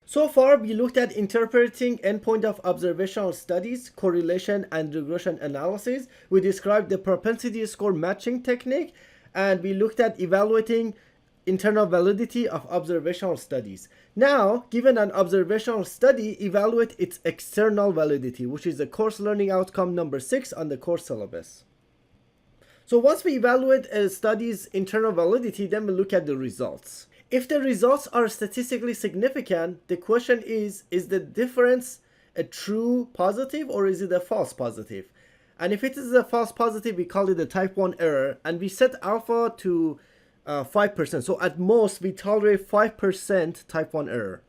So far, we looked at interpreting endpoint of observational studies, correlation and regression analysis. We described the propensity score matching technique, and we looked at evaluating internal validity of observational studies. Now, given an observational study, evaluate its external validity, which is the course learning outcome number 6 on the course syllabus. So once we evaluate a study's internal validity, then we look at the results. If the results are statistically significant, the question is the difference a true positive or is it a false positive? And if it is a false positive, we call it a type 1 error, and we set alpha to 5%. So at most, we tolerate 5% type 1 error.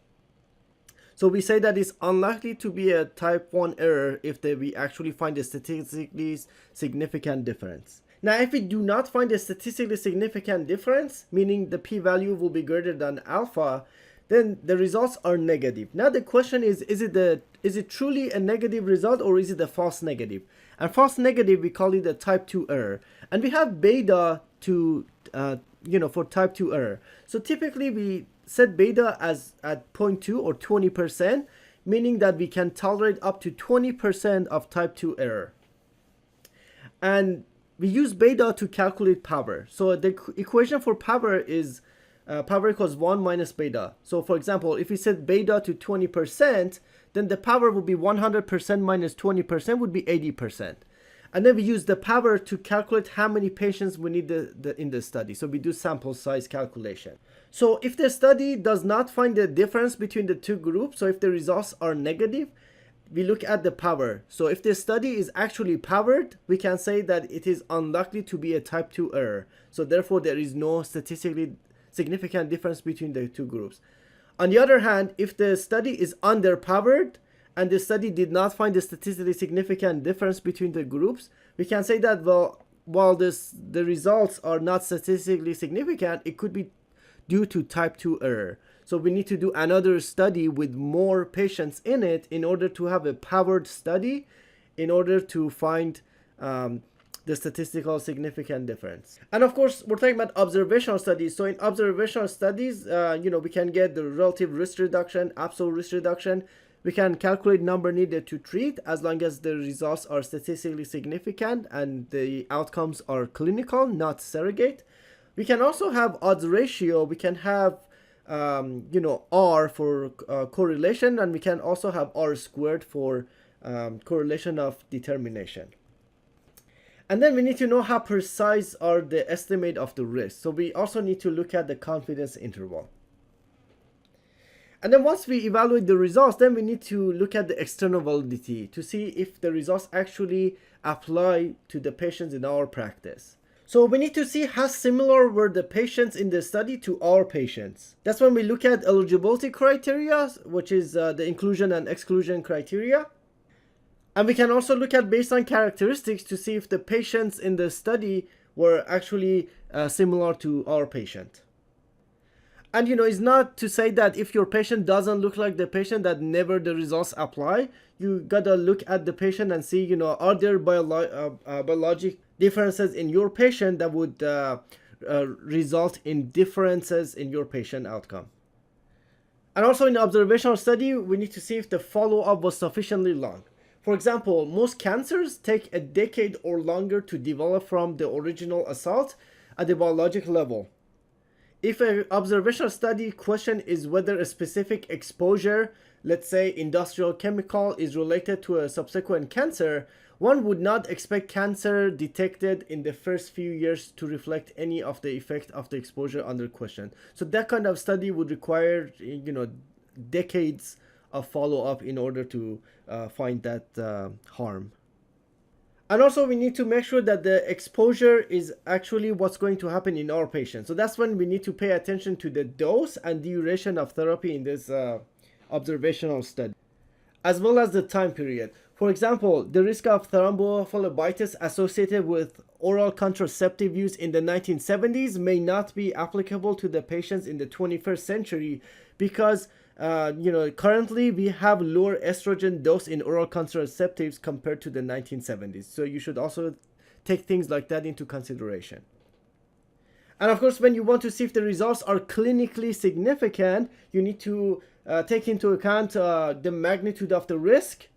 So we say that it's unlikely to be a type 1 error if we actually find a statistically significant difference. Now, if we do not find a statistically significant difference, meaning the p-value will be greater than alpha, then the results are negative. Now the question is it truly a negative result or is it a false negative? And false negative, we call it a type 2 error. And we have beta to, for type 2 error. So typically we set beta as at 0.2 or 20%, meaning that we can tolerate up to 20% of type 2 error. And we use beta to calculate power. So the equation for power is power equals 1 minus beta. So for example, if we set beta to 20%, then the power would be 100% minus 20% would be 80%. And then we use the power to calculate how many patients we need in the study. So we do sample size calculation. So if the study does not find the difference between the two groups, so if the results are negative, we look at the power. So if the study is actually powered, we can say that it is unlikely to be a type 2 error. So therefore, there is no statistically significant difference between the two groups. On the other hand, if the study is underpowered and the study did not find a statistically significant difference between the groups, we can say that, well, while the results are not statistically significant, it could be due to type 2 error. So we need to do another study with more patients in it in order to have a powered study in order to find the statistical significant difference. And of course, we're talking about observational studies. So in observational studies, we can get the relative risk reduction, absolute risk reduction. We can calculate number needed to treat as long as the results are statistically significant and the outcomes are clinical, not surrogate. We can also have odds ratio. We can have R for correlation, and we can also have R squared for correlation of determination. And then we need to know how precise are the estimate of the risk. So we also need to look at the confidence interval. And then once we evaluate the results, then we need to look at the external validity to see if the results actually apply to the patients in our practice. So we need to see how similar were the patients in the study to our patients. That's when we look at eligibility criteria, which is the inclusion and exclusion criteria. And we can also look at baseline characteristics to see if the patients in the study were actually similar to our patient. And it's not to say that if your patient doesn't look like the patient that never the results apply. You gotta look at the patient and see, are there biologic differences in your patient that would result in differences in your patient outcome. And also in the observational study, we need to see if the follow-up was sufficiently long. For example, most cancers take a decade or longer to develop from the original assault at the biologic level. If an observational study question is whether a specific exposure, let's say industrial chemical, is related to a subsequent cancer, one would not expect cancer detected in the first few years to reflect any of the effect of the exposure under question. So that kind of study would require, decades of follow-up in order to find that harm. And also we need to make sure that the exposure is actually what's going to happen in our patients. So that's when we need to pay attention to the dose and duration of therapy in this observational study, as well as the time period. For example, the risk of thrombophlebitis associated with oral contraceptive use in the 1970s may not be applicable to the patients in the 21st century because currently we have lower estrogen dose in oral contraceptives compared to the 1970s. So you should also take things like that into consideration. And of course, when you want to see if the results are clinically significant, you need to take into account the magnitude of the risk.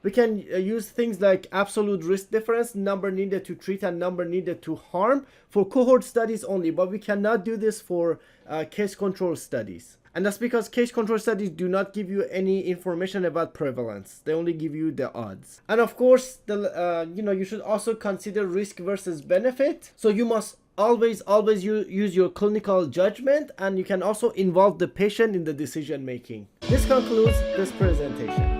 We can use things like absolute risk difference, number needed to treat and number needed to harm, for cohort studies only, but we cannot do this for case control studies. And that's because case control studies do not give you any information about prevalence. They only give you the odds. And of course, you should also consider risk versus benefit. So you must always use your clinical judgment, and you can also involve the patient in the decision making. This concludes this presentation.